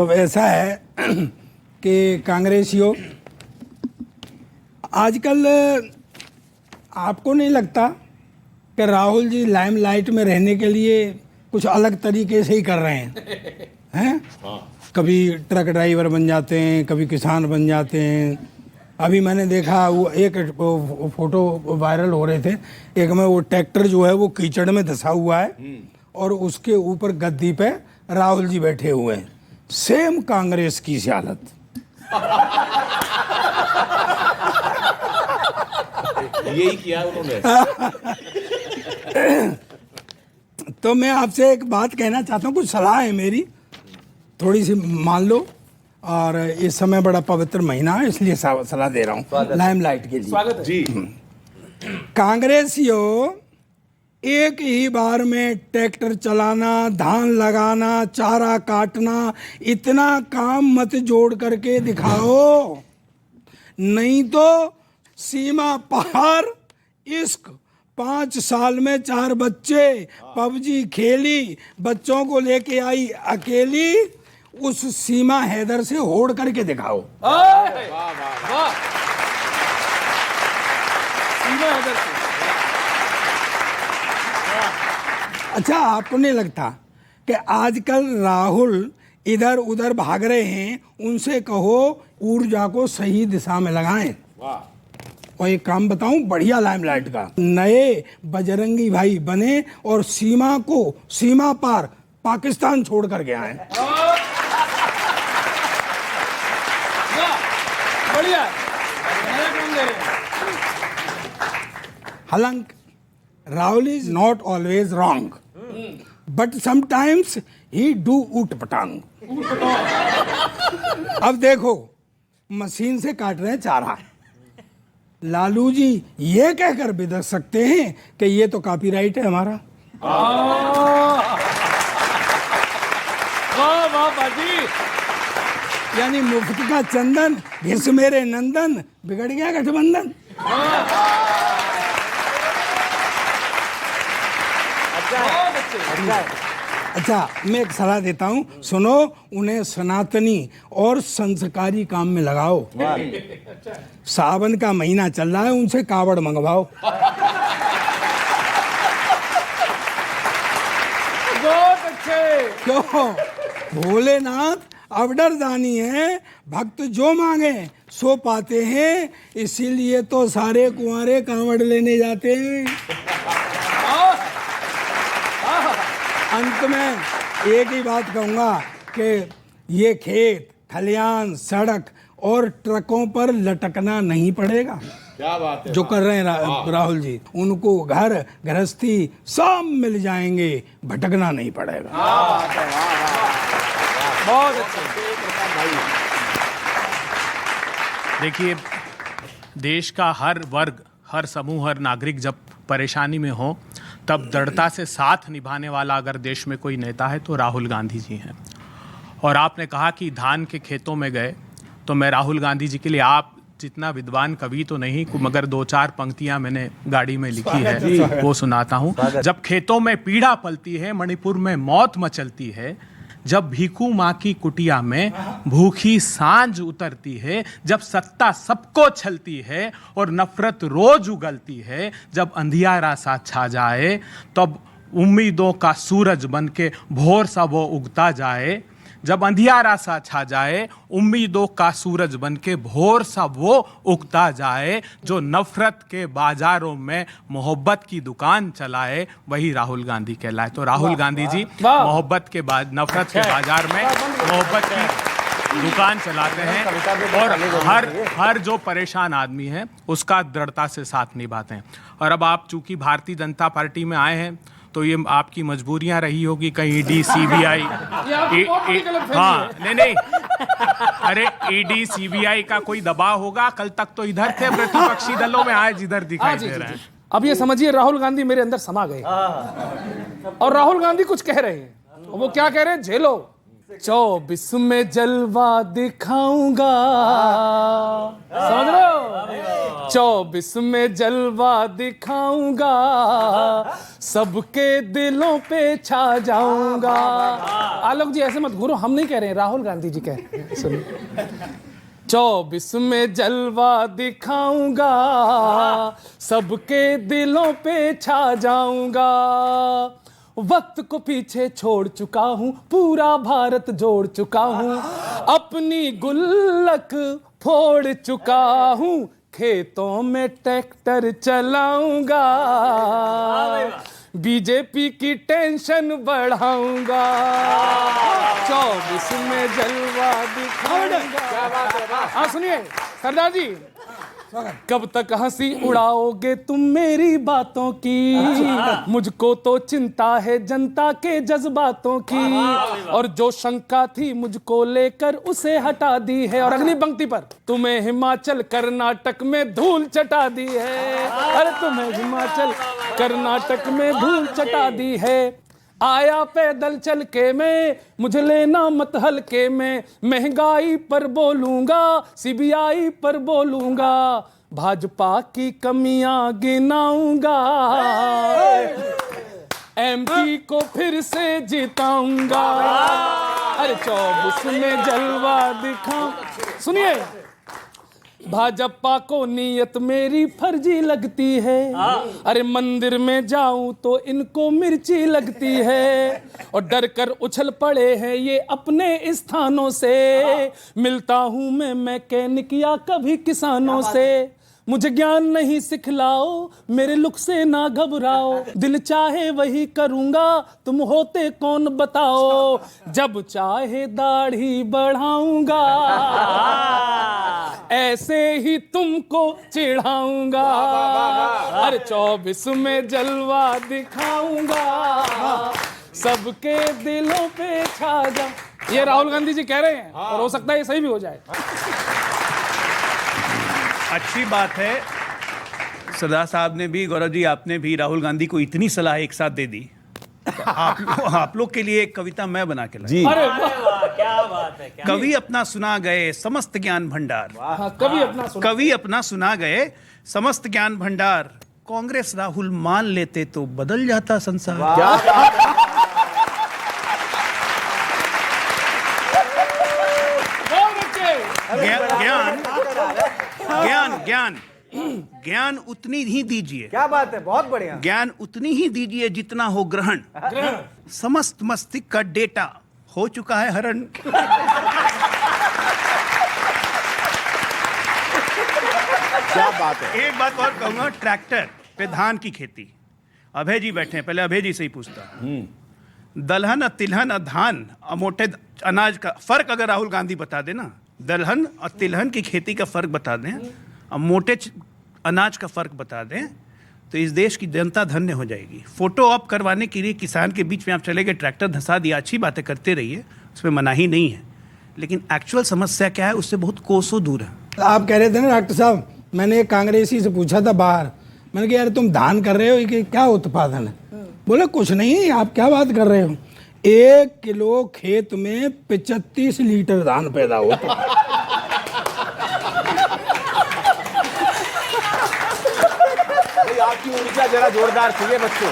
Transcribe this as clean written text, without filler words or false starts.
अब ऐसा है कि कांग्रेसियों आजकल आपको नहीं लगता कि राहुल जी लाइमलाइट में रहने के लिए कुछ अलग तरीके से ही कर रहे हैं? कभी ट्रक ड्राइवर बन जाते हैं, कभी किसान बन जाते हैं। अभी मैंने देखा वो एक फोटो वायरल हो रहे थे, एक में वो ट्रैक्टर जो है वो कीचड़ में धंसा हुआ है और उसके ऊपर गद्दी पे राहुल जी बैठे हुए हैं। सेम कांग्रेस की सी हालत। यही किया उन्होंने। तो मैं आपसे एक बात कहना चाहता हूँ, कुछ सलाह है मेरी, थोड़ी सी मान लो। और इस समय बड़ा पवित्र महीना है, इसलिए सलाह दे रहा हूँ लाइमलाइट के लिए। स्वागत जी। कांग्रेसियों, एक ही बार में ट्रैक्टर चलाना, धान लगाना, चारा काटना, इतना काम मत जोड़ करके दिखाओ, नहीं तो सीमा पार इश्क। 5 साल में 4 बच्चे, पबजी खेली, बच्चों को लेके आई अकेली, उस सीमा हैदर से होड़ करके दिखाओ। सीमा हैदर से। अच्छा, आपको नहीं लगता कि आजकल राहुल इधर उधर भाग रहे हैं? उनसे कहो ऊर्जा को सही दिशा में लगाएं। और एक काम बताऊं बढ़िया लाइमलाइट का, नए बजरंगी भाई बने और सीमा पार पाकिस्तान छोड़ कर के आए। बढ़िया। हालांकि Rahul is not always wrong, but sometimes he do ऊट पटांग। अब देखो, मशीन से काट रहे हैं चारा, लालू जी ये कहकर भी दे सकते हैं कि ये तो कॉपीराइट है हमारा। वाह वाह बाजी। यानी मुफ्त का चंदन घिस मेरे नंदन, बिगड़ गया गठबंधन। अच्छा, मैं एक सलाह देता हूँ, सुनो, उन्हें सनातनी और संस्कारी काम में लगाओ। सावन का महीना चल रहा है, उनसे कावड़ मंगवाओ। बहुत अच्छे। क्यों? भोलेनाथ अवडरदानी है, भक्त जो मांगे सो पाते हैं, इसीलिए तो सारे कुंवारे कांवड़ लेने जाते हैं। अंत में एक ही बात कहूंगा कि ये खेत खलियान, सड़क और ट्रकों पर लटकना नहीं पड़ेगा। क्या बात है। जो कर रहे हैं राहुल जी, उनको घर गृहस्थी सब मिल जाएंगे, भटकना नहीं पड़ेगा। बहुत अच्छे। देखिए, देश का हर वर्ग, हर समूह, हर नागरिक जब परेशानी में हो, तब दृढ़ता से साथ निभाने वाला अगर देश में कोई नेता है तो राहुल गांधी जी हैं। और आपने कहा कि धान के खेतों में गए, तो मैं राहुल गांधी जी के लिए, आप जितना विद्वान कवि तो नहीं, मगर 2-4 पंक्तियां मैंने गाड़ी में लिखी है, वो सुनाता हूँ। जब खेतों में पीड़ा पलती है, मणिपुर में मौत मचलती है, जब भीखू माँ की कुटिया में भूखी सांझ उतरती है, जब सत्ता सबको छलती है और नफरत रोज उगलती है, जब अंधियारा सा छा जाए, तब उम्मीदों का सूरज बनके भोर सा वो उगता जाए। जब अंधियारा सा छा जाए, उम्मीदों का सूरज बनके भोर सा वो उगता जाए, जो नफरत के बाजारों में मोहब्बत की दुकान चलाए, वही राहुल गांधी कहलाए। तो राहुल गांधी जी मोहब्बत के बाद नफरत के बाजार में मोहब्बत की दुकान चलाते हैं और हर जो परेशान आदमी है उसका दृढ़ता से साथ निभाते हैं। और अब आप चूंकि भारतीय जनता पार्टी में आए हैं, तो ये आपकी मजबूरियां रही होगी, कहीं ईडी सीबीआई। हाँ, नहीं, अरे ईडी सीबीआई का कोई दबाव होगा। कल तक तो इधर थे प्रतिपक्षी दलों में, आज इधर दिखाई दे रहे हैं। अब ये समझिए, राहुल गांधी मेरे अंदर समा गए और राहुल गांधी कुछ कह रहे हैं। वो क्या कह रहे हैं? झेलो, 24 में जलवा दिखाऊंगा। समझ रहे हो? 24 में जलवा दिखाऊंगा, सबके दिलों पे छा जाऊंगा। आलोक जी ऐसे मत घूरो, हम नहीं कह रहे हैं, राहुल गांधी जी कह रहे हैं। सुनिए, 24 में जलवा दिखाऊंगा, सबके दिलों पे छा जाऊंगा। वक्त को पीछे छोड़ चुका हूं, पूरा भारत जोड़ चुका हूं, अपनी गुल्लक फोड़ चुका हूं, खेतों में ट्रैक्टर चलाऊंगा, बीजेपी की टेंशन बढ़ाऊंगा, 24 में जलवा दिखाऊंगा। हाँ सुनिए सरदार जी, कब तक हंसी उड़ाओगे तुम मेरी बातों की, मुझको तो चिंता है जनता के जज्बातों की, और जो शंका थी मुझको लेकर उसे हटा दी है, और अगली पंक्ति पर तुम्हें हिमाचल कर्नाटक में धूल चटा दी है, अरे तुम्हें हिमाचल कर्नाटक में धूल चटा दी है। आया पैदल चल के मैं, मुझे लेना मत हल्के में, महंगाई पर बोलूंगा, सीबीआई पर बोलूंगा, भाजपा की कमियां गिनाऊंगा, एमपी को फिर से जिताऊंगा, अरे 24 में जलवा दिखाऊं। सुनिए, भाजपा को नीयत मेरी फर्जी लगती है, अरे मंदिर में जाऊं तो इनको मिर्ची लगती है, और डर कर उछल पड़े हैं ये अपने स्थानों से, मिलता हूं मैं मैकेनिक या कभी किसानों से, मुझे ज्ञान नहीं सिखलाओ, मेरे लुक से ना घबराओ, दिल चाहे वही करूंगा, तुम होते कौन बताओ, जब चाहे दाढ़ी बढ़ाऊंगा, ऐसे ही तुमको चिढ़ाऊंगा, अरे 24 में जलवा दिखाऊंगा, सबके दिलों पे छा जा। ये राहुल गांधी जी कह रहे हैं, और हो सकता है ये सही भी हो जाए। अच्छी बात है, सरदार साहब ने भी, गौरव जी आपने भी राहुल गांधी को इतनी सलाह एक साथ दे दी। आप लोग के लिए एक कविता मैं बना के लाया। अरे क्या बात है, क्या कवि अपना सुना गए समस्त ज्ञान भंडार, हाँ, कवि अपना सुना गए समस्त ज्ञान भंडार, कांग्रेस राहुल मान लेते तो बदल जाता संसार। ज्ञान ज्ञान उतनी ही दीजिए, क्या बात है, बहुत बढ़िया, ज्ञान उतनी ही दीजिए जितना हो ग्रहण, समस्त मस्तिष्क का डेटा हो चुका है हरण। क्या बात है। एक बात और कहूंगा, ट्रैक्टर पे धान की खेती, अभय जी बैठे हैं, पहले अभय जी से ही पूछता, दलहन तिलहन धान मोटे अनाज का फर्क अगर राहुल गांधी बता देना, दलहन और तिलहन की खेती का फर्क बता दें, और मोटे अनाज का फर्क बता दें, तो इस देश की जनता धन्य हो जाएगी। फोटो ऑप करवाने के लिए किसान के बीच में आप चले गए, ट्रैक्टर धंसा दिया, अच्छी बातें करते रहिए, उसमें मनाही नहीं है, लेकिन एक्चुअल समस्या क्या है उससे बहुत कोसों दूर है। आप कह रहे थे ना डॉक्टर साहब, मैंने एक कांग्रेसी से पूछा था बाहर, मैंने कहा यार तुम धान कर रहे हो कि क्या उत्पादन है, बोले कुछ नहीं, आप क्या बात कर रहे हो, 1 किलो खेत में 35 लीटर धान पैदा होता है। आपकी ऊर्जा जरा जोरदार थी बच्चों।